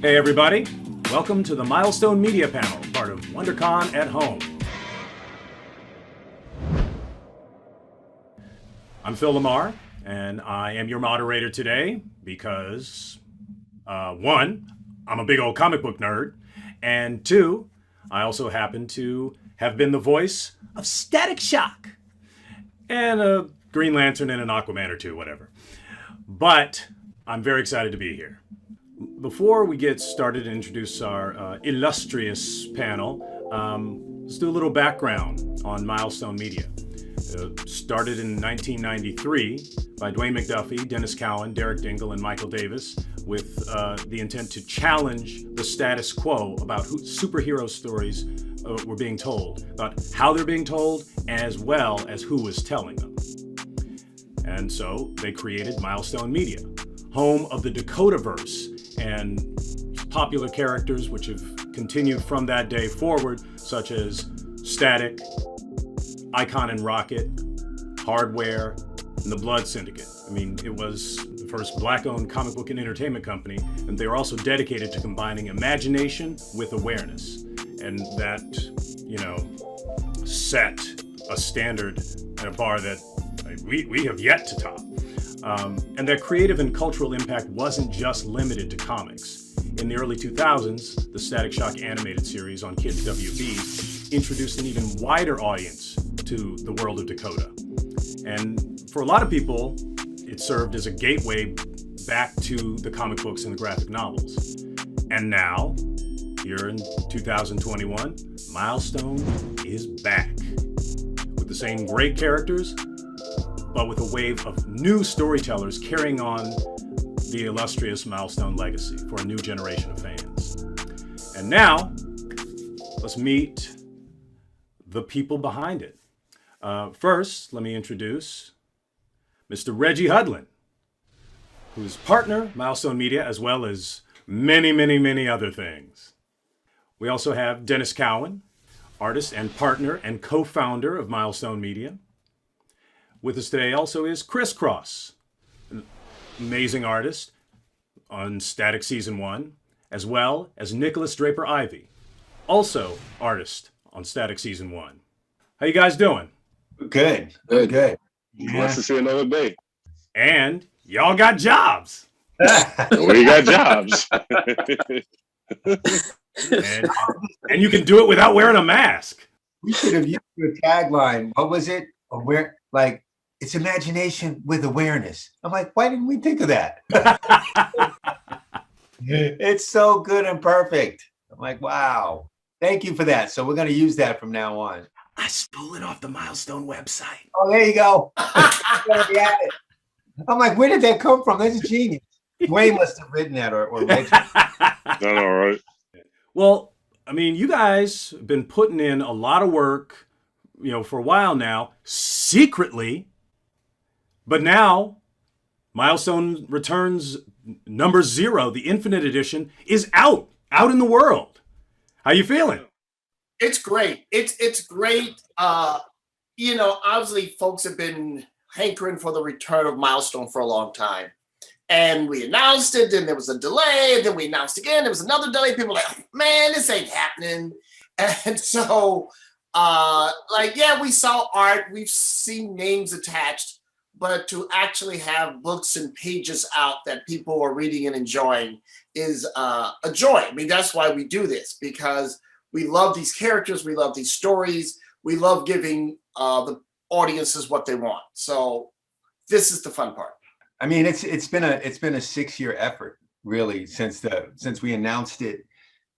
Hey everybody, welcome to the Milestone Media Panel, part of WonderCon at Home. I'm Phil LaMarr, and I am your moderator today because, one, I'm a big old comic book nerd, and two, I also happen to have been the voice of Static Shock, and a Green Lantern and an Aquaman or two, whatever. But I'm very excited to be here. Before we get started and introduce our illustrious panel, let's do a little background on Milestone Media. Started in 1993 by Dwayne McDuffie, Dennis Cowan, Derek Dingle, and Michael Davis with the intent to challenge the status quo about who superhero stories were being told, about how they're being told, as well as who was telling them. And so they created Milestone Media, home of the Dakotaverse, and popular characters which have continued from that day forward, such as Static, Icon and Rocket, Hardware, and the Blood Syndicate. I mean, it was the first Black-owned comic book and entertainment company, and they were also dedicated to combining imagination with awareness. And that, set a standard and a bar that we have yet to top. And their creative and cultural impact wasn't just limited to comics. In the early 2000s, the Static Shock animated series on Kids WB introduced an even wider audience to the world of Dakota. And for a lot of people, it served as a gateway back to the comic books and the graphic novels. And now, here in 2021, Milestone is back with the same great characters, but with a wave of new storytellers carrying on the illustrious Milestone legacy for a new generation of fans. And now, let's meet the people behind it. First, let me introduce Mr. Reggie Hudlin, who's partner, Milestone Media, as well as many, many, many other things. We also have Dennis Cowan, artist and partner and co-founder of Milestone Media. With us today also is CHRISCROSS, an amazing artist on Static Season 1, as well as Nikolas Draper-Ivey, also artist on Static Season 1. How you guys doing? Good. Good. Yeah. Blessed to see another day. And y'all got jobs. We got jobs. and you can do it without wearing a mask. We should have used your tagline. What was it? It's imagination with awareness. I'm like, why didn't we think of that? It's so good and perfect. I'm like, wow. Thank you for that. So we're going to use that from now on. I stole it off the Milestone website. Oh, there you go. I'm like, where did that come from? That's genius. Dwayne must have written that or Reggie. Done all right. Well, I mean, you guys have been putting in a lot of work, for a while now, secretly. But now, Milestone Returns number 0, the Infinite Edition, is out in the world. How you feeling? It's great. It's great. Obviously, folks have been hankering for the return of Milestone for a long time. And we announced it, then there was a delay, and then we announced again, there was another delay. People were like, man, this ain't happening. And so, we saw art, we've seen names attached, but to actually have books and pages out that people are reading and enjoying is a joy. I mean, that's why we do this, because we love these characters, we love these stories, we love giving the audiences what they want. So this is the fun part. I mean, it's been a 6-year effort, really, since we announced it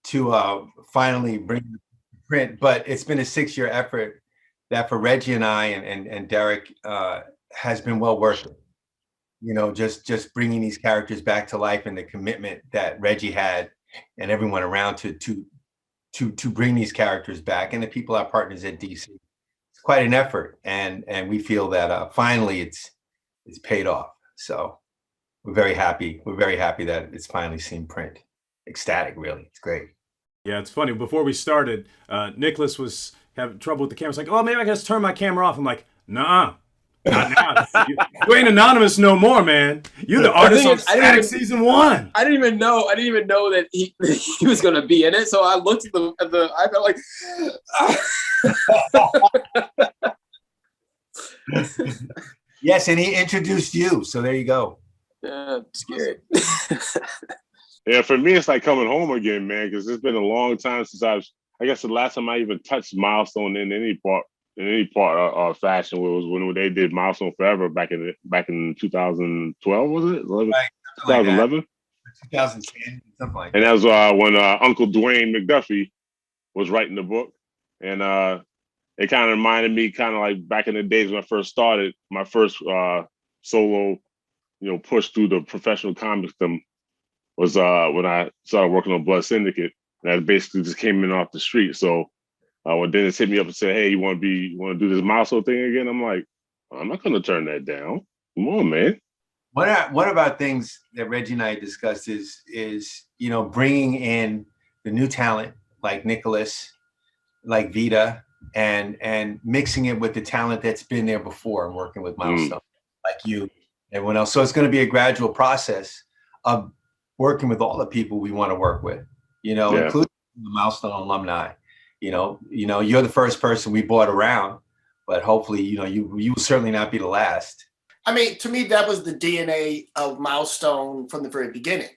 to finally bring the print. But it's been a 6-year effort that for Reggie and I and Derek has been well worth it. Just bringing these characters back to life and the commitment that Reggie had and everyone around to bring these characters back, and the people, our partners at DC. It's quite an effort, and we feel that finally it's paid off. So we're very happy. We're very happy that it's finally seen print. Ecstatic, really. It's great. Yeah, it's funny. Before we started, Nikolas was having trouble with the camera. It's like, oh, maybe I can just turn my camera off. I'm like, nah, Not now. You ain't anonymous no more, man. You're the artist on Static season 1. I didn't even know that he was gonna be in it. So I looked at the I felt like yes, and he introduced you. So there you go. Yeah, scary. Yeah, for me, it's like coming home again, man, because it's been a long time since I guess the last time I even touched Milestone in any part or fashion was when they did Milestone Forever back in 2012, was it? 2011? 2010, something like that. And that was when Uncle Dwayne McDuffie was writing the book. And it kind of reminded me kind of like back in the days when I first started, my first solo, push through the professional comics was when I started working on Blood Syndicate. And I basically just came in off the street. So when Dennis hit me up and said, "Hey, you want to do this Milestone thing again?" I'm like, I'm not going to turn that down. Come on, man. One about things that Reggie and I discussed is bringing in the new talent like Nikolas, like Vita, and mixing it with the talent that's been there before and working with Milestone, like you, everyone else. So it's going to be a gradual process of working with all the people we want to work with, including the Milestone alumni. You're the first person we brought around, but hopefully, you will certainly not be the last. I mean, to me, that was the DNA of Milestone from the very beginning.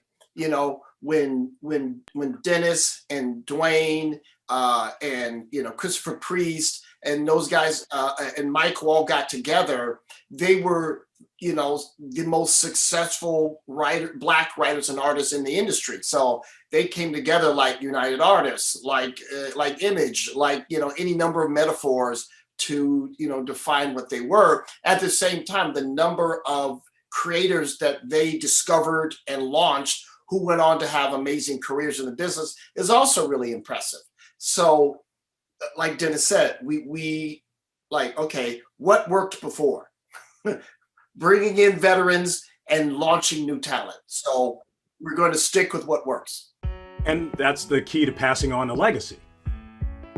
When Dennis and Dwayne and Christopher Priest and those guys and Michael all got together, they were the most successful Black writers and artists in the industry. So they came together like United Artists, like Image, like any number of metaphors to define what they were. At the same time, the number of creators that they discovered and launched who went on to have amazing careers in the business is also really impressive. So like Dennis said, we like, okay, what worked before? Bringing in veterans and launching new talent. So we're going to stick with what works. And that's the key to passing on a legacy.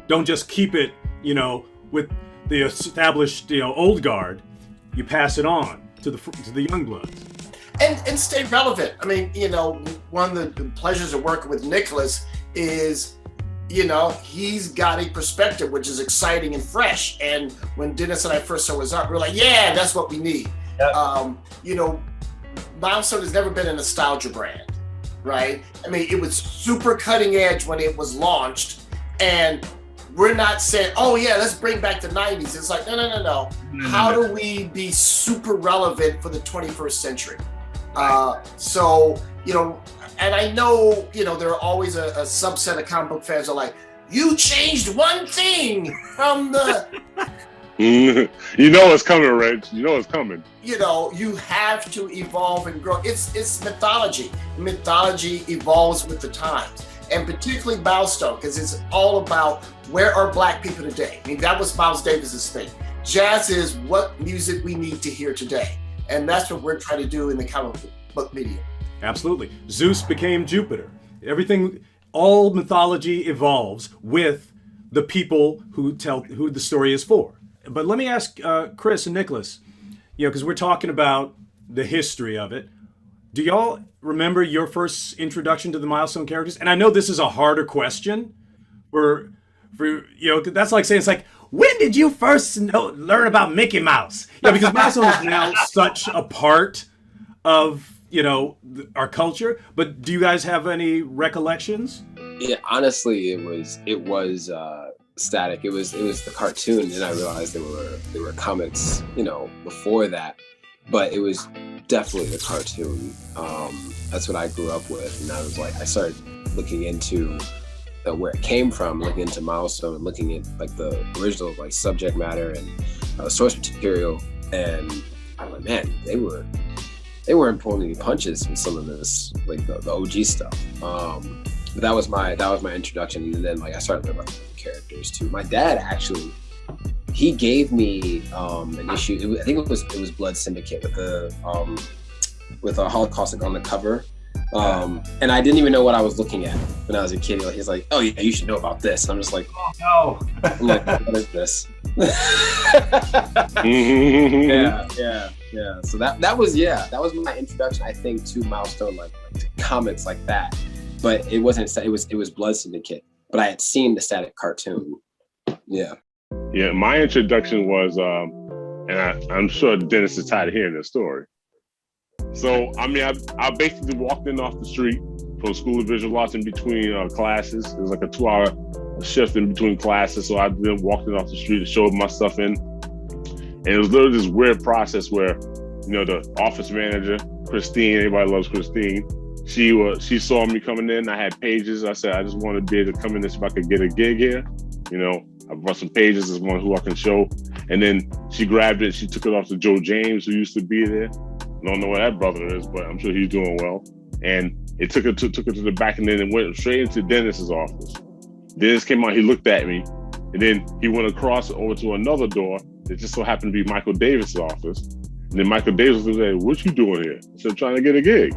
Don't just keep it, with the established, old guard. You pass it on to the young bloods. And stay relevant. I mean, one of the pleasures of working with Nikolas is, he's got a perspective which is exciting and fresh. And when Dennis and I first saw his art, we were like, yeah, that's what we need. Yep. Milestone has never been a nostalgia brand, right? I mean, it was super cutting edge when it was launched, and we're not saying, oh yeah, let's bring back the 90s. It's like, no. How do we be super relevant for the 21st century? And I know, there are always a subset of comic book fans are like, you changed one thing from the... it's coming, Reg. It's coming. You have to evolve and grow. It's mythology. Mythology evolves with the times, and particularly Milestone, because it's all about where are Black people today. I mean, that was Miles Davis's thing. Jazz is what music we need to hear today, and that's what we're trying to do in the comic book medium. Absolutely. Zeus became Jupiter. All mythology evolves with the people who the story is for. But let me ask Chris and Nikolas, because we're talking about the history of it. Do y'all remember your first introduction to the Milestone characters? And I know this is a harder question for that's like saying, it's like, when did you first learn about Mickey Mouse? Because Milestone is now such a part of our culture. But do you guys have any recollections? Yeah, honestly, it was Static. It was the cartoon, and I realized there were comics, before that. But it was definitely the cartoon. That's what I grew up with, and I started looking into where it came from, looking into Milestone, and looking at like the original subject matter and source material, and I'm like, man, they weren't pulling any punches with some of this, like the OG stuff. But that was my introduction, and then I started learning about the characters too. My dad actually, he gave me an issue. I think it was Blood Syndicate with a Holocaust on the cover, and I didn't even know what I was looking at when I was a kid. He's like, "Oh yeah, you should know about this." And I'm just like, "Oh no!" I'm like, "What is this?" Yeah. So that was my introduction, I think, to Milestone, like to comics like that. But it wasn't. It was Blood Syndicate. But I had seen the Static cartoon. Yeah. Yeah. My introduction was, and I'm sure Dennis is tired of hearing this story. So I mean, I basically walked in off the street from School of Visual Arts in between classes. It was like a 2-hour shift in between classes. So I then walked in off the street and showed my stuff in. And it was literally this weird process where, the office manager, Christine, everybody loves Christine. She saw me coming in. I had pages. I said, I just want to be able to come in and see if I could get a gig here. I brought some pages as one who I can show. And then she grabbed it. She took it off to Joe James, who used to be there. I don't know where that brother is, but I'm sure he's doing well. And it took her to the back, and then it went straight into Dennis's office. Dennis came out. He looked at me, and then he went across over to another door. It just so happened to be Michael Davis' office. And then Michael Davis was like, "What you doing here?" I said, "Trying to get a gig."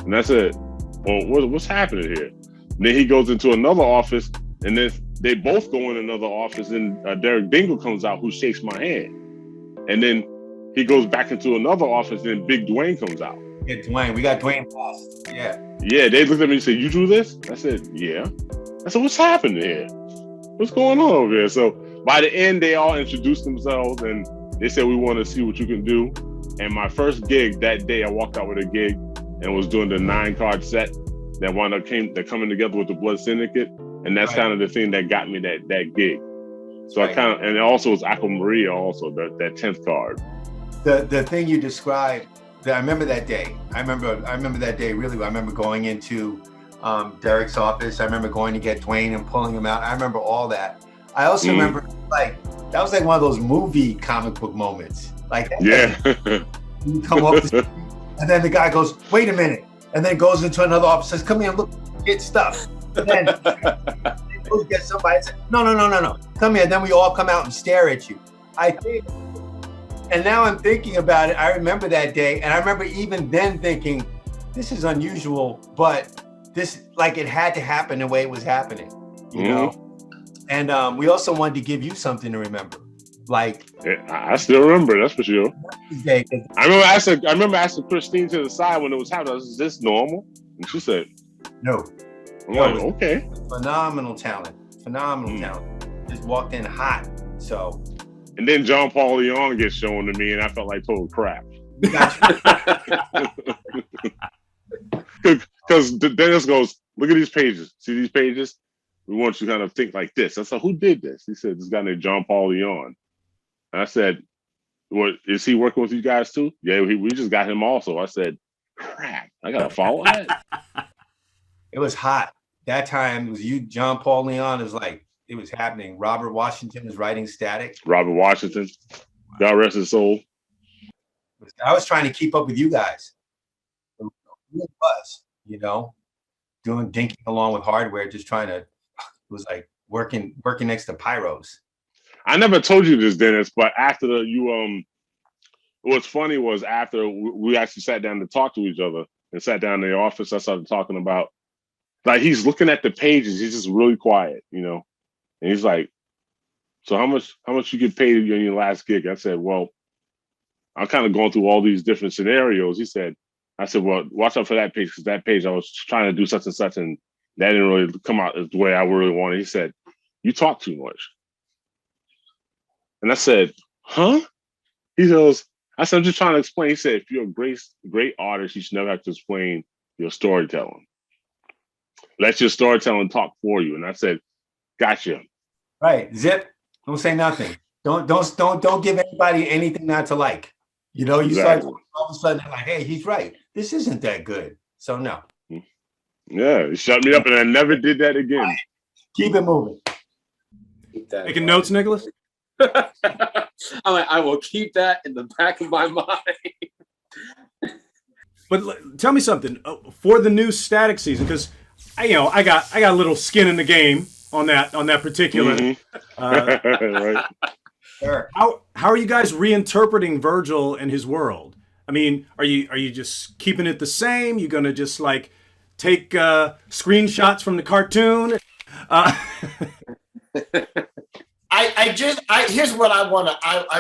And I said, "Well, what's happening here?" And then he goes into another office, and then they both go in another office, and Derek Dingle comes out, who shakes my hand. And then he goes back into another office, and Big Dwayne comes out. Yeah, Dwayne. We got Dwayne last. Yeah. Yeah, they looked at me and said, "You drew this?" I said, "Yeah." I said, "What's happening here? What's going on over here?" So by the end, they all introduced themselves, and they said, "We want to see what you can do." And my first gig that day, I walked out with a gig and was doing the 9-card set that wound up coming together with the Blood Syndicate. And that's kind of the thing that got me that gig. So I kind of, and it also was Aqua Maria also, that 10th card. The thing you described, I remember that day. I remember that day really well. I remember going into Derek's office. I remember going to get Dwayne and pulling him out. I remember all that. I also remember that was like one of those movie comic book moments. You come up the street, and then the guy goes, "Wait a minute," and then goes into another office, says, "Come here, look, get stuff." And then he goes get somebody and says, No, come here. Then we all come out and stare at you. I think, and now I'm thinking about it. I remember that day, and I remember even then thinking, this is unusual, but this, it had to happen the way it was happening, you know? And we also wanted to give you something to remember. I still remember, that's for sure. I remember asking Christine to the side when it was happening. Is this normal? And she said, "No." I'm like, okay. Phenomenal talent. Just walked in hot. So. And then John Paul Leon gets shown to me, and I felt like total crap. Because Dennis goes, "Look at these pages. See these pages? We want you to kind of think like this." I said, "Who did this?" He said, "This guy named John Paul Leon." And I said, "What, is he working with you guys too?" "Yeah, we just got him also." I said, "Crap, I gotta follow that." It was hot. That time it was you, John Paul Leon. It was happening. Robert Washington was writing Static. Robert Washington, God rest his soul. I was trying to keep up with you guys. It was, doing dinking along with hardware, just trying to. It was like working next to pyros. I never told you this, Dennis, but after what's funny was after we actually sat down to talk to each other and sat down in the office, I started talking about, he's looking at the pages. He's just really quiet, and he's like, "So how much you get paid in your last gig?" I said, "Well, I'm kind of going through all these different scenarios." I said, "Well, watch out for that page, because that page I was trying to do such and such, and that didn't really come out the way I really wanted." He said, "You talk too much." And I said, "Huh?" He goes, I said, "I'm just trying to explain." He said, "If you're a great artist, you should never have to explain your storytelling. Let your storytelling talk for you." And I said, "Gotcha." Right. Zip. Don't say nothing. Don't give anybody anything not to like. You start all of a sudden like, "Hey, he's right. This isn't that good." So no. Yeah, he shut me up, and I never did that again. Right. Keep it moving. Making notes, Nicholas? I will keep that in the back of my mind. But tell me something for the new Static season, because I got a little skin in the game on that particular. Right. Sure. How are you guys reinterpreting Virgil and his world? I mean, are you just keeping it the same? You gonna just take screenshots from the cartoon? I Here's what I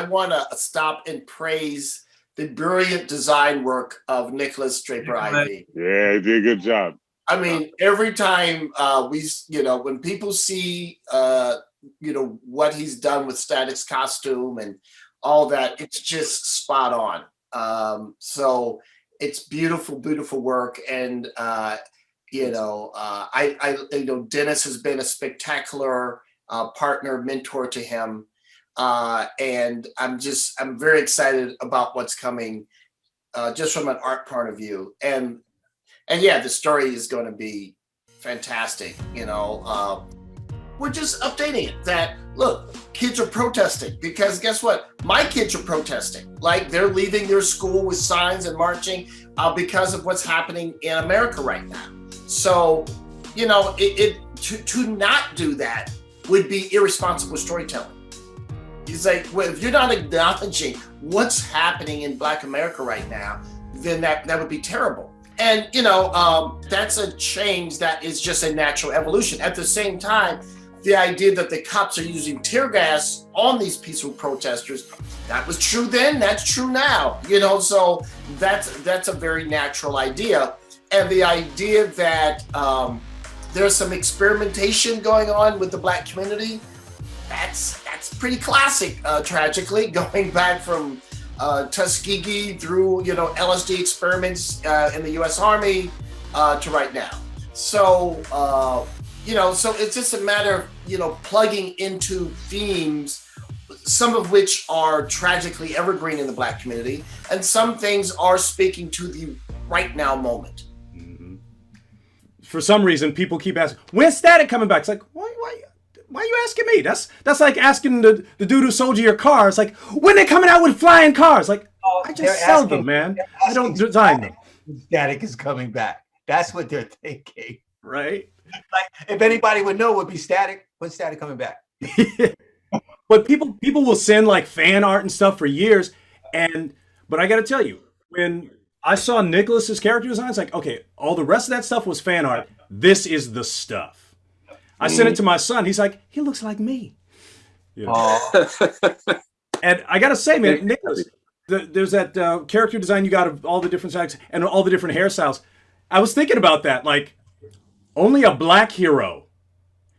wanna stop and praise the brilliant design work of Nikolas Draper-Ivey. Yeah, he did a good job. I mean, every time when people see what he's done with Static's costume and all that, it's just spot on. So it's beautiful, beautiful work, and Dennis has been a spectacular partner, mentor to him, and I'm very excited about what's coming, just from an art point of view, and yeah, the story is going to be fantastic. We're just updating it that, look, kids are protesting because guess what? My kids are protesting. Like, they're leaving their school with signs and marching because of what's happening in America right now. So, to not do that would be irresponsible storytelling. It's like, well, if you're not acknowledging what's happening in Black America right now, then that would be terrible. And, that's a change that is just a natural evolution. At the same time, the idea that the cops are using tear gas on these peaceful protesters, that was true then, that's true now, so that's a very natural idea. And the idea that there's some experimentation going on with the Black community, that's pretty classic, tragically, going back from Tuskegee through, LSD experiments in the US Army to right now. So, so it's just a matter of, plugging into themes, some of which are tragically evergreen in the Black community, and some things are speaking to the right now moment. Mm-hmm. For some reason, people keep asking, when's Static coming back? It's like, why are you asking me? That's like asking the dude who sold you your car. It's like, when they coming out with flying cars? Like, I just sell them, man. I don't design them. Static is coming back. That's what they're thinking. Right? Like, if anybody would know, it would be Static. When's Static coming back? But people will send like fan art and stuff for years. But I got to tell you, when I saw Nikolas's character design, it's like, okay, all the rest of that stuff was fan art. This is the stuff. I sent it to my son. He's like, he looks like me. And I got to say, man, Nikolas, there's that character design you got of all the different sides and all the different hairstyles. I was thinking about that. Like, only a Black hero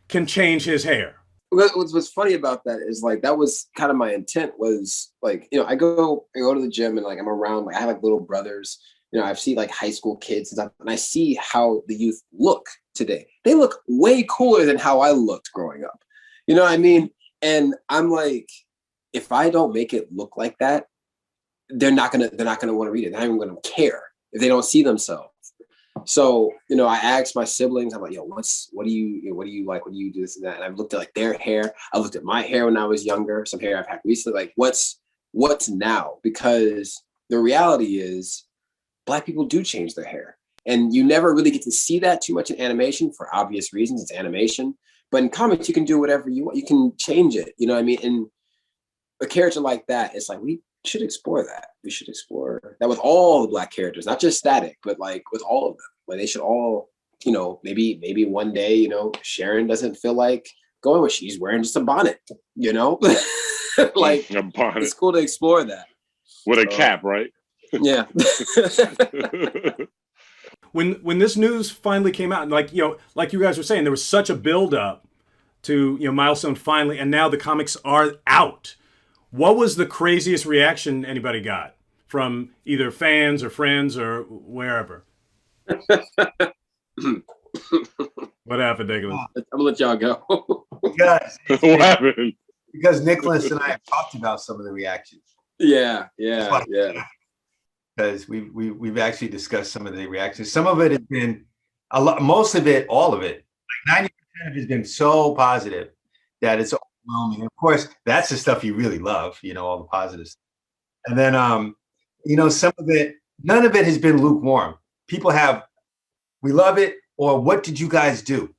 can change his hair. What's funny about that is, like, that was kind of my intent, was like, I go to the gym and, like, I'm around, like, I have like little brothers, I've seen like high school kids and stuff, and I see how the youth look today. They look way cooler than how I looked growing up. You know what I mean? And I'm like, if I don't make it look like that, they're not gonna want to read it. They're not even gonna care if they don't see themselves. So, I asked my siblings, I'm like, yo, what do you like? What do you do this and that? And I've looked at like their hair. I looked at my hair when I was younger, some hair I've had recently, like what's now? Because the reality is Black people do change their hair. And you never really get to see that too much in animation for obvious reasons. It's animation. But in comics, you can do whatever you want. You can change it. You know what I mean? And a character like that, it's like, we should explore that. We should explore that with all the Black characters, not just Static, but like with all of them. Like, they should all, maybe one day, Sharon doesn't feel like going where she's wearing just a bonnet, like a bonnet. It's cool to explore that. With a cap, right? Yeah. When this news finally came out, and like you guys were saying, there was such a build up to Milestone finally, and now the comics are out. What was the craziest reaction anybody got from either fans or friends or wherever? What happened, Nikolas? I'm gonna let y'all go. Because, What happened? because Nikolas and I have talked about some of the reactions. Yeah. Because we've actually discussed some of the reactions. Some of it has been a lot, most of it, all of it, like 90% of it has been so positive that it's overwhelming. Of course, that's the stuff you really love, all the positives. And then, some of it, none of it has been lukewarm. People have, we love it, or what did you guys do?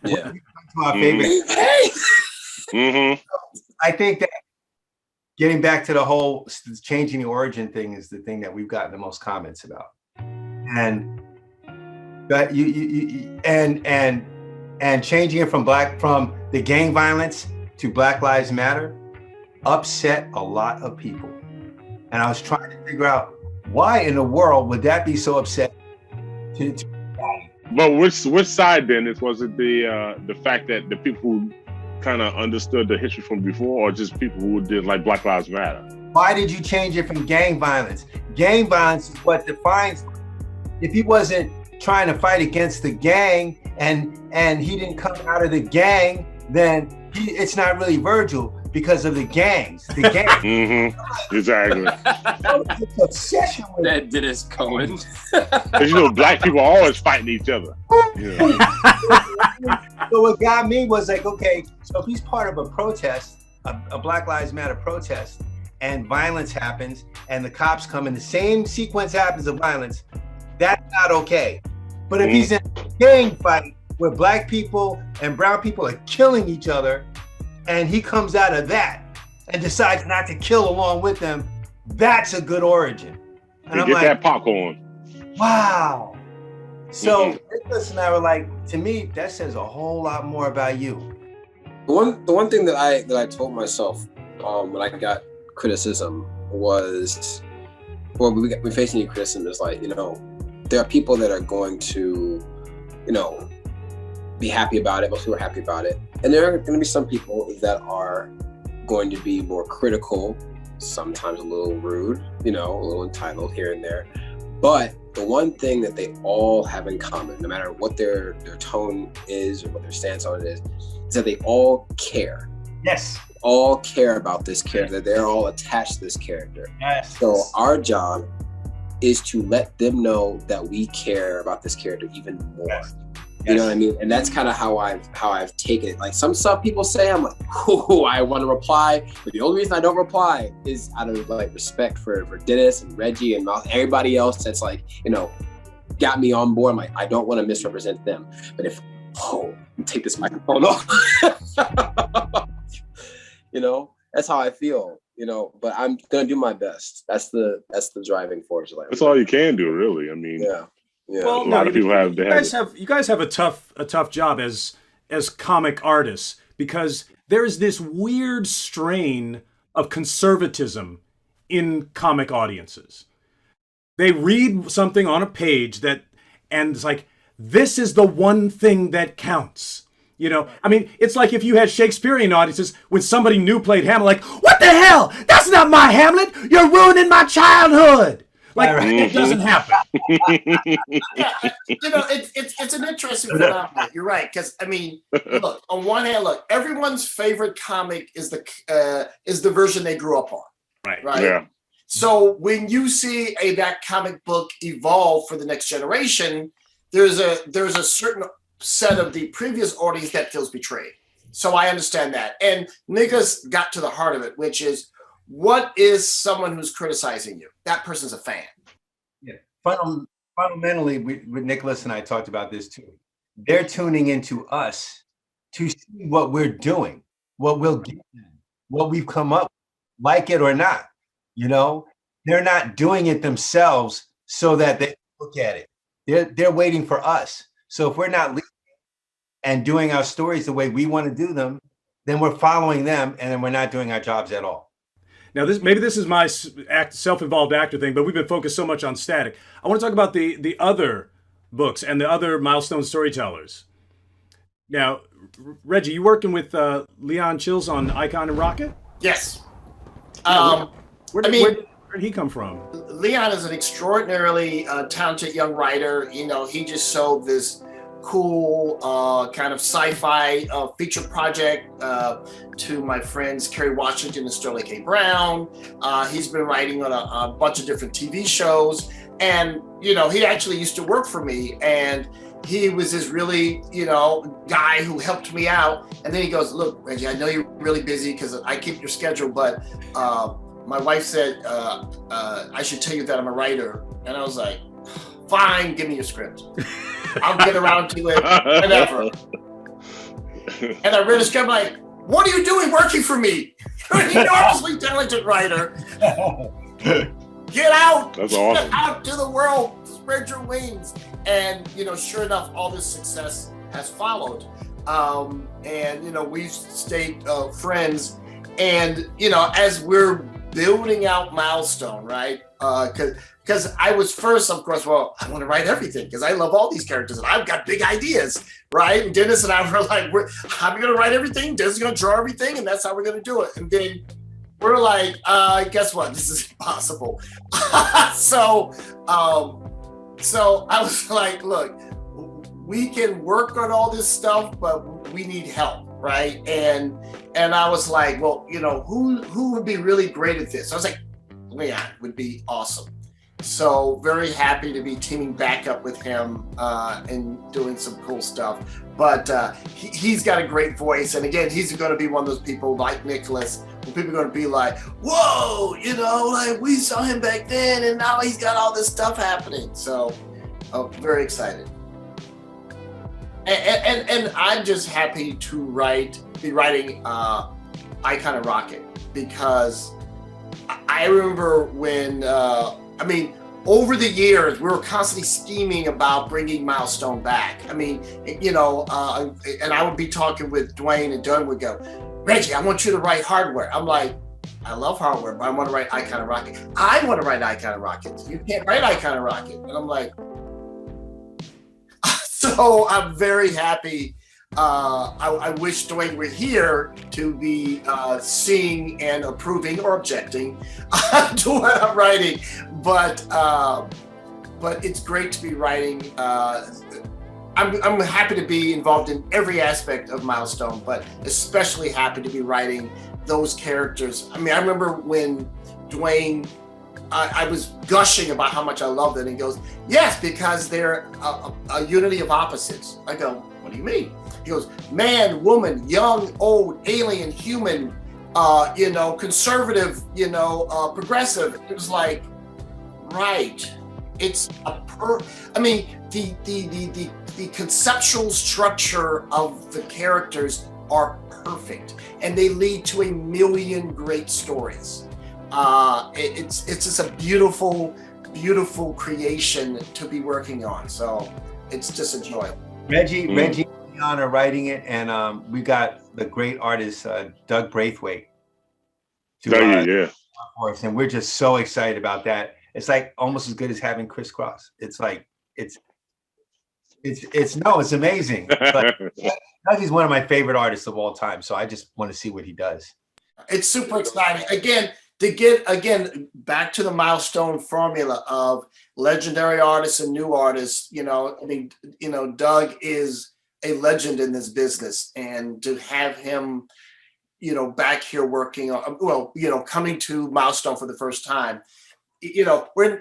Yeah. To our favorite. Mm-hmm. I think that getting back to the whole changing the origin thing is the thing that we've gotten the most comments about, and that and changing it from the gang violence to Black Lives Matter upset a lot of people. And I was trying to figure out why in the world would that be so upset to But which side then? Was it the fact that the people who kind of understood the history from before, or just people who did like Black Lives Matter? Why did you change it from gang violence? Gang violence is what defines. If he wasn't trying to fight against the gang and he didn't come out of the gang, then it's not really Virgil because of the gangs. The gangs. Mm-hmm. Exactly. It's obsession with That did us, Cowan. Because black people are always fighting each other. Yeah. So what got me was like, okay, so if he's part of a protest, a Black Lives Matter protest, and violence happens, and the cops come and the same sequence happens of violence, that's not okay. But if he's in a gang fight where black people and brown people are killing each other, and he comes out of that and decides not to kill along with them, that's a good origin. And You I'm get like, that popcorn. wow. So Nikolas and I were like, to me, that says a whole lot more about you. The one thing that I told myself when I got criticism was, well, we face any criticism is like, there are people that are going to, be happy about it. Most people are happy about it. And there are going to be some people that are going to be more critical, sometimes a little rude, a little entitled here and there. But the one thing that they all have in common, no matter what their tone is or what their stance on it is that they all care. Yes. All care about this character. They're all attached to this character. Yes. So our job is to let them know that we care about this character even more. Yes. You know what I mean? And that's kind of how I've taken it. Like some stuff people say, I'm like, oh, I want to reply, but the only reason I don't reply is out of like respect for Dennis and Reggie and everybody else that's like, got me on board. I'm like, I don't want to misrepresent them. But if take this microphone off, that's how I feel. But I'm gonna do my best. That's the driving force. Like, that's all you can do, really. I mean, yeah. a Well, lot of people have. You guys have a tough job as comic artists, because there is this weird strain of conservatism in comic audiences. They read something on a page and it's like, this is the one thing that counts. It's like if you had Shakespearean audiences when somebody new played Hamlet, like, what the hell? That's not my Hamlet. You're ruining my childhood. Like, it doesn't happen. It's an interesting phenomenon. You're right, because look, on one hand, everyone's favorite comic is the version they grew up on. Right. Yeah. So when you see that comic book evolve for the next generation, there's a certain set of the previous audience that feels betrayed. So I understand that. And Nikolas got to the heart of it, which is, what is someone who's criticizing you? That person's a fan. Yeah. Fundamentally, with Nikolas and I talked about this too. They're tuning into us to see what we're doing, what we'll get, what we've come up with, like it or not. They're not doing it themselves so that they look at it. They're waiting for us. So if we're not leading and doing our stories the way we want to do them, then we're following them, and then we're not doing our jobs at all. Now, this is my self-involved actor thing, but we've been focused so much on Static. I want to talk about the other books and the other Milestone storytellers. Now, Reggie, you working with Leon Chills on Icon and Rocket? Yes. Where did he come from? Leon is an extraordinarily talented young writer. He just sold this cool kind of sci-fi feature project to my friends Kerry Washington and Sterling K. Brown. He's been writing on a bunch of different TV shows, and he actually used to work for me, and he was this really guy who helped me out. And then he goes, look, Reggie, I know you're really busy because I keep your schedule, but my wife said I should tell you that I'm a writer. And I was like, fine, give me your script. I'll get around to it whenever. And I read a script, like, what are you doing working for me? You're an enormously talented writer. Get out. That's awesome. Get out to the world. Spread your wings. And, sure enough, all this success has followed. and we stayed friends. And as we're building out Milestone, right? Because I was first, of course, well, I want to write everything because I love all these characters and I've got big ideas, right? And Dennis and I were like, I'm going to write everything, Dennis is going to draw everything, and that's how we're going to do it. And then we're like, guess what? This is impossible. So I was like, look, we can work on all this stuff, but we need help, right? And I was like, well, who would be really great at this? I was like, Leon would be awesome. So very happy to be teaming back up with him and doing some cool stuff. But he's got a great voice. And again, he's going to be one of those people like Nikolas, where people are going to be like, whoa, like we saw him back then and now he's got all this stuff happening. So very excited. And I'm just happy to be writing Icon and Rocket, because I remember when, over the years, we were constantly scheming about bringing Milestone back. And I would be talking with Dwayne, and Doug would go, Reggie, I want you to write hardware. I'm like, I love hardware, but I want to write Icon and Rocket. I want to write Icon and Rocket. You can't write Icon and Rocket. And I'm like, so I'm very happy. I wish Dwayne were here to be seeing and approving or objecting to what I'm writing, but it's great to be writing. I'm happy to be involved in every aspect of Milestone, but especially happy to be writing those characters. I remember when Dwayne, I was gushing about how much I loved it, and he goes, yes, because they're a unity of opposites. I go, what do you mean? He goes, man, woman, young, old, alien, human, conservative, progressive. It was like, right. It's the conceptual structure of the characters are perfect, and they lead to a million great stories. It's just a beautiful, beautiful creation to be working on. So it's just a joy. Reggie and Leon are writing it, and we got the great artist Doug Braithwaite to for us, and we're just so excited about that. It's like almost as good as having CHRISCROSS. It's like it's amazing. But Doug is one of my favorite artists of all time, so I just want to see what he does. It's super exciting. Again, to get back to the Milestone formula of legendary artists and new artists. Doug is a legend in this business, and to have him, back here working on, coming to Milestone for the first time, there's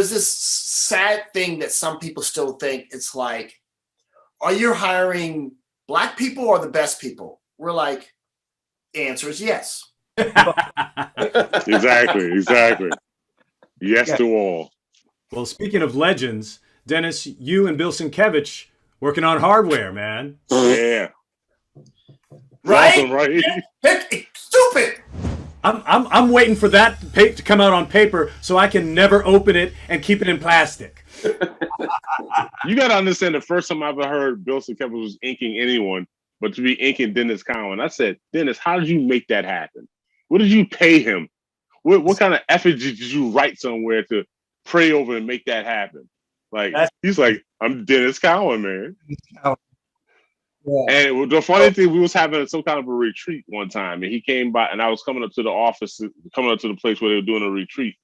this sad thing that some people still think. It's like, are you hiring Black people or the best people? We're like, the answer is yes. Exactly. Yes to all. Well, speaking of legends, Dennis, you and Bill Sienkiewicz working on hardware, man. Yeah. Right? Awesome, right? Stupid. I'm waiting for that to come out on paper so I can never open it and keep it in plastic. You got to understand, the first time I ever heard Bill Sienkiewicz was inking anyone, but to be inking Dennis Cowan, I said, Dennis, how did you make that happen? What did you pay him? What kind of effort did you write somewhere to pray over and make that happen? Like, he's like, I'm Dennis Cowan, man. Yeah. And the funny thing, we was having some kind of a retreat one time, and he came by, and I was coming up to the office, coming up to the place where they were doing a retreat,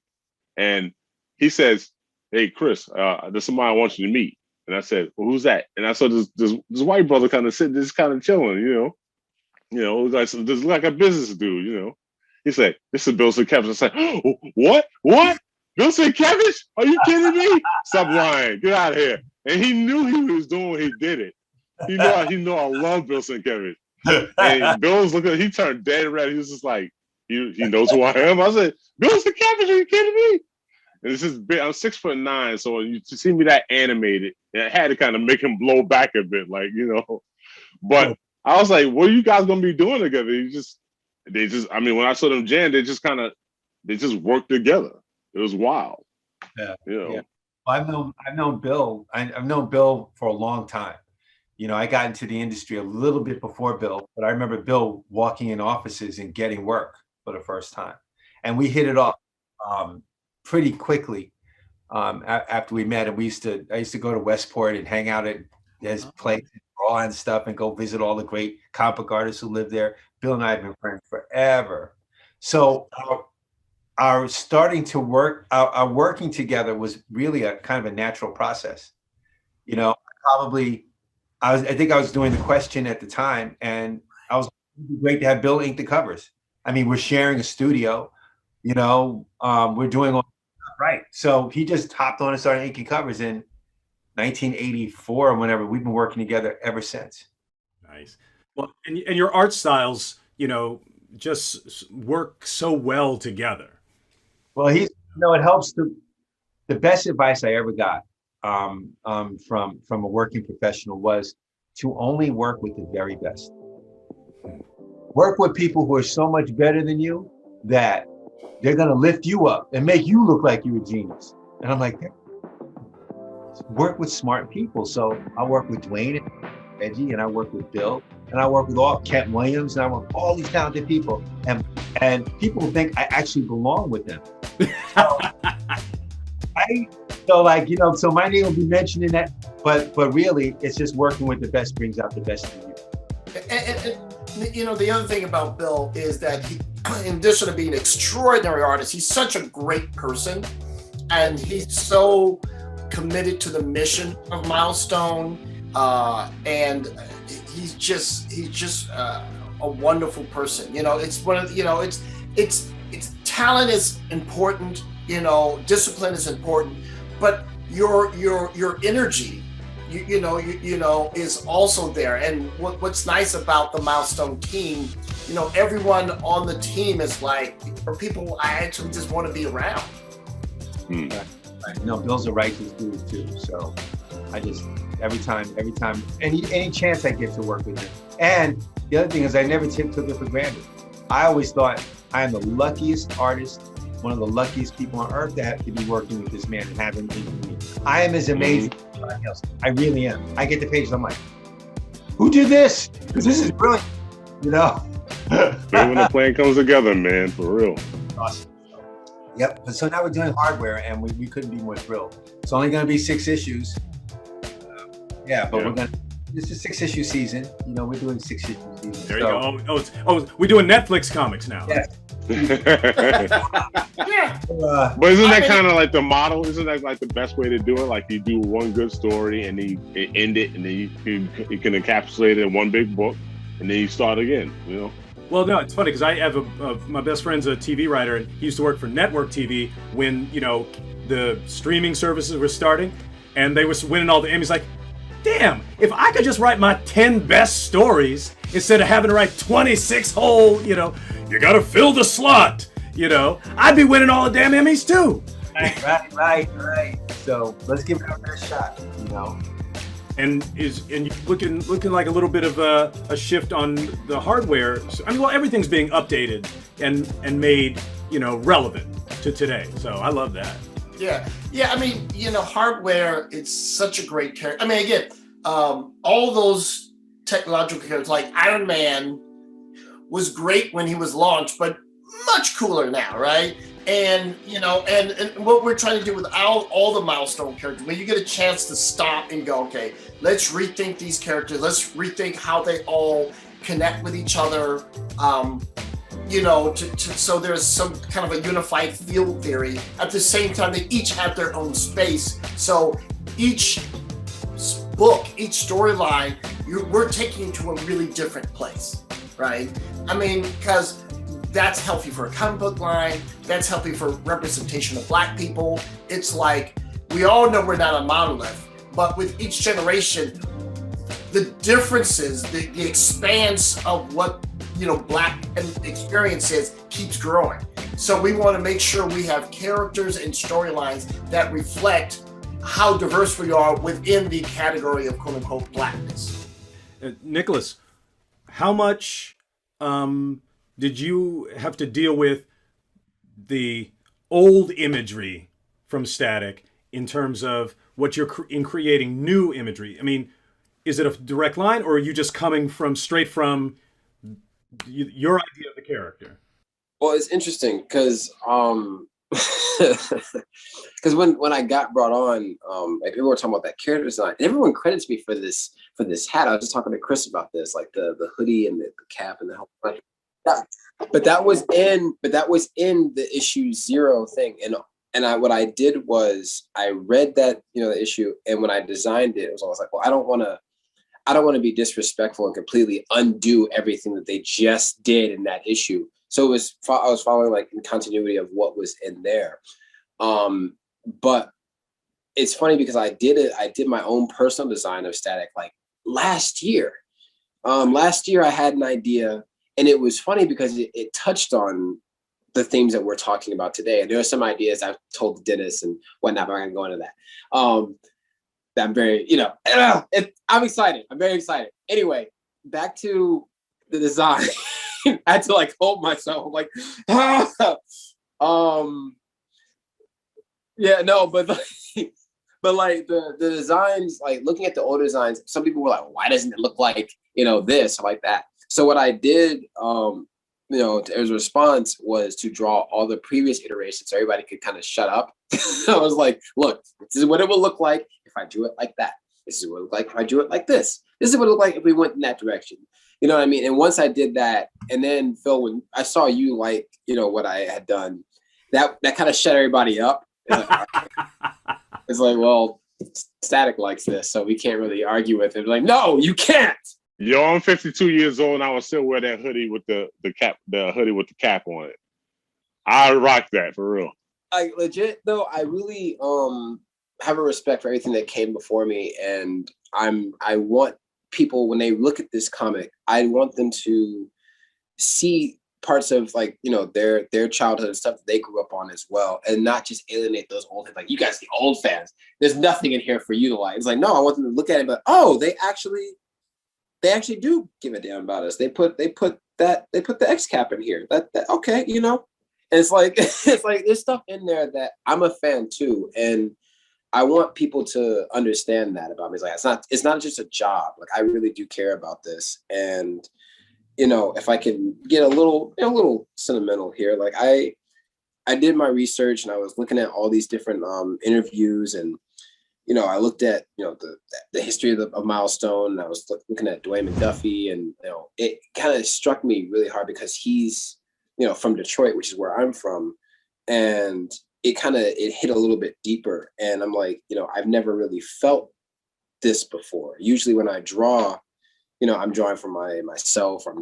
and he says, "Hey, Chris, there's somebody I want you to meet." And I said, "Well, who's that?" And I saw this white brother kind of sitting, just kind of chilling, like a business dude, He said, "This is Bill Sienkiewicz." I said, "Oh, what? Bill Sienkiewicz? Are you kidding me? Stop lying! Get out of here!" And he knew he was doing what he did it. He know I love Bill Sienkiewicz. And Bill was looking, he turned dead red. He was just like, he knows who I am. I said, Bill Sienkiewicz, are you kidding me? And this is big. I'm 6'9", so you see me that animated, it had to kind of make him blow back a bit, But I was like, what are you guys gonna be doing together? When I saw them jam, they just worked together. It was wild. Yeah. Well, I've known Bill. I've known Bill for a long time. You know, I got into the industry a little bit before Bill, but I remember Bill walking in offices and getting work for the first time. And we hit it off pretty quickly after we met. And I used to go to Westport and hang out at his place and draw and stuff and go visit all the great comic book artists who live there. Bill and I have been friends forever. So our starting to work, our working together was really a kind of a natural process. You know, I think I was doing the question at the time, and I was great to have Bill ink the covers. I mean, we're sharing a studio, you know, we're doing all right. So he just hopped on and started inking covers in 1984 or whenever. We've been working together ever since. Nice. Well, and your art styles, you know, just work so well together. Well, it helps. The best advice I ever got from a working professional was to only work with the very best. Work with people who are so much better than you that they're going to lift you up and make you look like you're a genius. And I'm like, work with smart people. So I work with Dwayne and Reggie, and I work with Bill, and I work with all Kent Williams, and I work with all these talented people. And people think I actually belong with them. So my name will be mentioned in that, but really it's just working with the best brings out the best in you. And you know, the other thing about Bill is that he, in addition to being an extraordinary artist, he's such a great person, and he's so committed to the mission of Milestone, and he's just a wonderful person. You know, it's one of, you know, it's talent is important, you know, discipline is important, but your energy, you know, is also there. And what's nice about the Milestone team, you know, everyone on the team is like, are people I actually just want to be around. Right. No, Bill's a righteous dude too. So I just, every time, any chance I get to work with him. And the other thing is I never took it for granted. I always thought I am the luckiest artist, one of the luckiest people on earth to be working with this man and having him me. I am as amazing as anybody else. I really am. I get the page and I'm like, who did this? Because this is brilliant, you know? When the plan comes together, man, for real. Awesome. Yep. So now we're doing hardware, and we couldn't be more thrilled. It's only going to be 6 issues. We're going to. It's a 6-issue season. You know, we're doing 6-issue seasons. There you go. We're doing Netflix comics now. Yeah. Yeah. But isn't that kind of like the model? Isn't that like the best way to do it? Like you do one good story and then you end it, and then you can encapsulate it in one big book, and then you start again. You know. Well, no, it's funny because I have my best friend's a TV writer, and he used to work for network TV when, you know, the streaming services were starting, and they were winning all the Emmys. Like, damn, if I could just write my 10 best stories instead of having to write 26 whole, you know, you gotta fill the slot, you know, I'd be winning all the damn Emmys too. Right. So let's give it our best shot, you know. And you looking like a little bit of a shift on the hardware. I mean, well, everything's being updated and made, you know, relevant to today. So I love that. Yeah. I mean, you know, hardware, it's such a great character. I mean, again, all those technological characters, like Iron Man was great when he was launched, but much cooler now, right? And, you know, and what we're trying to do with all the Milestone characters, when you get a chance to stop and go, okay, let's rethink these characters. Let's rethink how they all connect with each other. You know, so there's some kind of a unified field theory. At the same time, they each have their own space. So each book, each storyline, we're taking you to a really different place, right? I mean, because that's healthy for a comic book line. That's healthy for representation of Black people. It's like, we all know we're not a monolith, but with each generation, the differences, the expanse of what, you know, Black experience is keeps growing. So we want to make sure we have characters and storylines that reflect how diverse we are within the category of quote unquote Blackness. Nikolas, how much did you have to deal with the old imagery from Static in terms of what you're in creating new imagery? I mean, is it a direct line, or are you just coming from straight from your idea of the character? Well, it's interesting because because when I got brought on, like people were talking about that character design, and everyone credits me for this hat. I was just talking to Chris about this, like the hoodie and the cap and the whole thing. Yeah. But that was in the issue 0 thing, and what I did was I read that, you know, the issue, and when I designed it, it was always like, well, I don't want to be disrespectful and completely undo everything that they just did in that issue. So I was following like in continuity of what was in there. But it's funny because I did my own personal design of Static like last year. Last year I had an idea, and it was funny because it touched on the themes that we're talking about today. And there are some ideas I've told Dennis and whatnot, but I'm going to go into that. That I'm very, you know, I'm excited. I'm very excited. Anyway, back to the design. I had to like hold myself. I'm like, yeah, no, but like the designs, like looking at the old designs, some people were like, why doesn't it look like, you know, this or like that? So what I did, you know, as a response was to draw all the previous iterations so everybody could kind of shut up. I was like, look, this is what it will look like if I drew it like that. This is what it would look like if I drew it like this. This is what it would look like if we went in that direction. You know what I mean? And once I did that, and then Phil, when I saw you like, you know, what I had done, that kind of shut everybody up. It's like, well, Static likes this, so we can't really argue with it. Like, no, you can't. Yo, I'm 52 years old and I would still wear that hoodie with the hoodie with the cap on it. I rock that for real. Like legit though, I really have a respect for everything that came before me, and I want people, when they look at this comic, I want them to see parts of, like, you know, their childhood and stuff that they grew up on as well, and not just alienate those old, like, you guys, the old fans, there's nothing in here for you to like. It's like, no, I want them to look at it, but oh, they actually do give a damn about us. They put the X cap in here. That okay, you know. And it's like there's stuff in there that I'm a fan too, and I want people to understand that about me. It's like it's not just a job. Like, I really do care about this. And you know, if I can get a little sentimental here, like I did my research and I was looking at all these different interviews, and you know, I looked at, you know, the history of Milestone, and I was looking at Dwayne McDuffie, and you know, it kind of struck me really hard because he's, you know, from Detroit, which is where I'm from, and it hit a little bit deeper. And I'm like, you know, I've never really felt this before. Usually when I draw, you know, I'm drawing for myself, or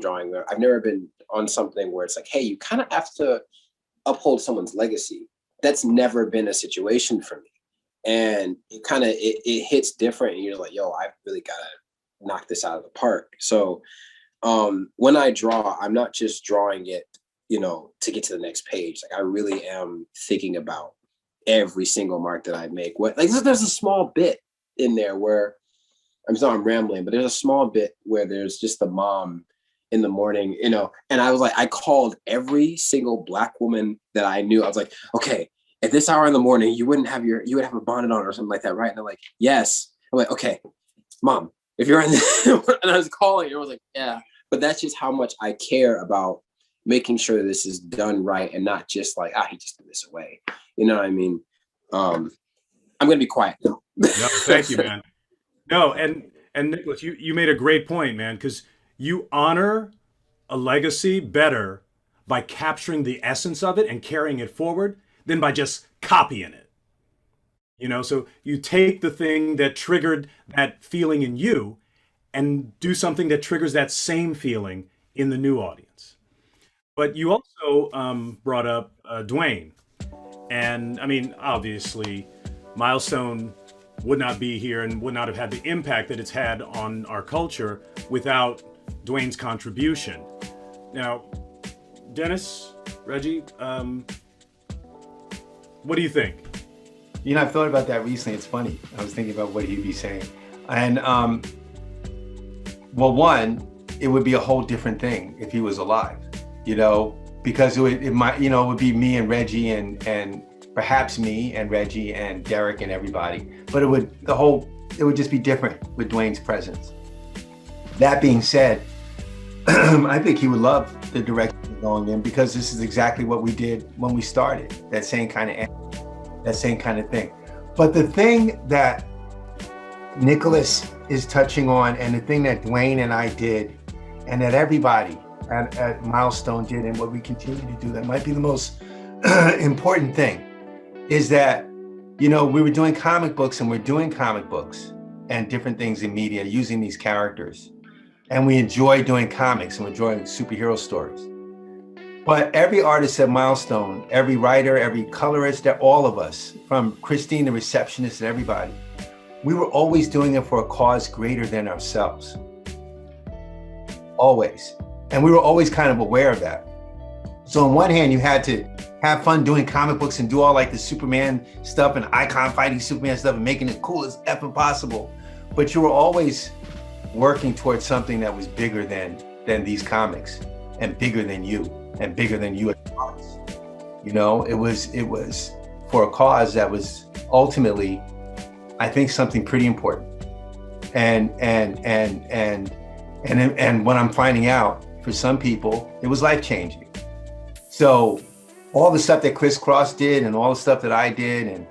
I've never been on something where it's like, hey, you kind of have to uphold someone's legacy. That's never been a situation for me. And it hits different, and you're like, yo, I've really got to knock this out of the park. So when I draw, I'm not just drawing it, you know, to get to the next page. Like, I really am thinking about every single mark that I make. There's a small bit in there where I'm rambling, but there's a small bit where there's just the mom in the morning, you know, and I was like, I called every single Black woman that I knew. I was like, okay, at this hour in the morning, you would have a bonnet on or something like that, right? And they're like, yes. I'm like, okay, mom, if you're in the, and I was calling, and I was like, yeah. But that's just how much I care about making sure this is done right, and not just like, he just threw this away. You know what I mean? I'm gonna be quiet now. No, thank you, man. No, and Nikolas, you made a great point, man, because you honor a legacy better by capturing the essence of it and carrying it forward than by just copying it. You know, so you take the thing that triggered that feeling in you and do something that triggers that same feeling in the new audience. But you also brought up Dwayne. And I mean, obviously, Milestone would not be here and would not have had the impact that it's had on our culture without Dwayne's contribution. Now, Dennis, Reggie, what do you think? You know, I've thought about that recently. It's funny. I was thinking about what he'd be saying. And well, one, it would be a whole different thing if he was alive, you know, because it might, you know, it would be me and Reggie and perhaps me and Reggie and Derek and everybody, but the whole would just be different with Dwayne's presence. That being said, I think he would love the direction we're going in, because this is exactly what we did when we started. That same kind of thing. But the thing that Nikolas is touching on, and the thing that Dwayne and I did, and that everybody at Milestone did, and what we continue to do, that might be the most important thing, is that, you know, we were doing comic books, and we're doing comic books and different things in media using these characters. And we enjoy doing comics, and we enjoy superhero stories. But every artist at Milestone, every writer, every colorist, that all of us, from Christine, the receptionist, and everybody, we were always doing it for a cause greater than ourselves. Always. And we were always kind of aware of that. So on one hand, you had to have fun doing comic books and do all like the Superman stuff and icon fighting Superman stuff and making it cool as effing possible. But you were always working towards something that was bigger than these comics, and bigger than you, and bigger than you as an artist. You know, it was for a cause that was ultimately, I think, something pretty important. And what I'm finding out, for some people, it was life-changing. So all the stuff that CHRISCROSS did, and all the stuff that I did, and,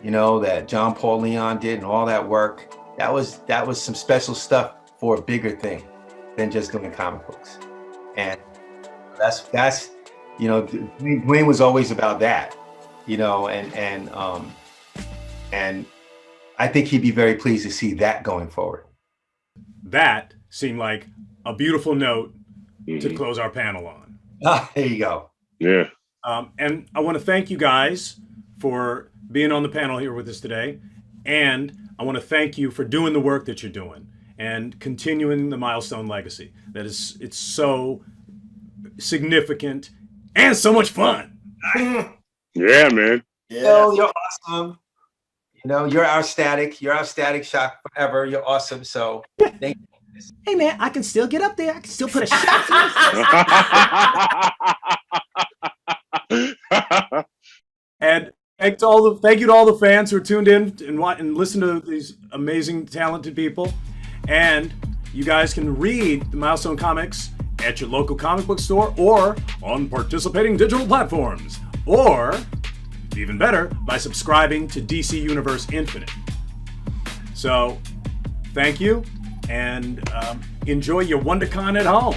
you know, that John Paul Leon did, and all that work, that was some special stuff for a bigger thing than just doing comic books. And that's you know, Dwayne was always about that, you know, and I think he'd be very pleased to see that going forward. That seemed like a beautiful note to close our panel on. Ah, there you go. Yeah. And I want to thank you guys for being on the panel here with us today. And I want to thank you for doing the work that you're doing and continuing the Milestone legacy. It's so significant and so much fun. Yeah, man. Yeah. Phil, you're awesome. You know, you're our static shock forever. You're awesome. So thank you. Hey man, I can still get up there. I can still put a shot. And thank you to all the fans who are tuned in and listen to these amazing, talented people. And you guys can read the Milestone comics at your local comic book store or on participating digital platforms, or even better, by subscribing to DC Universe Infinite. So thank you, and enjoy your WonderCon at home.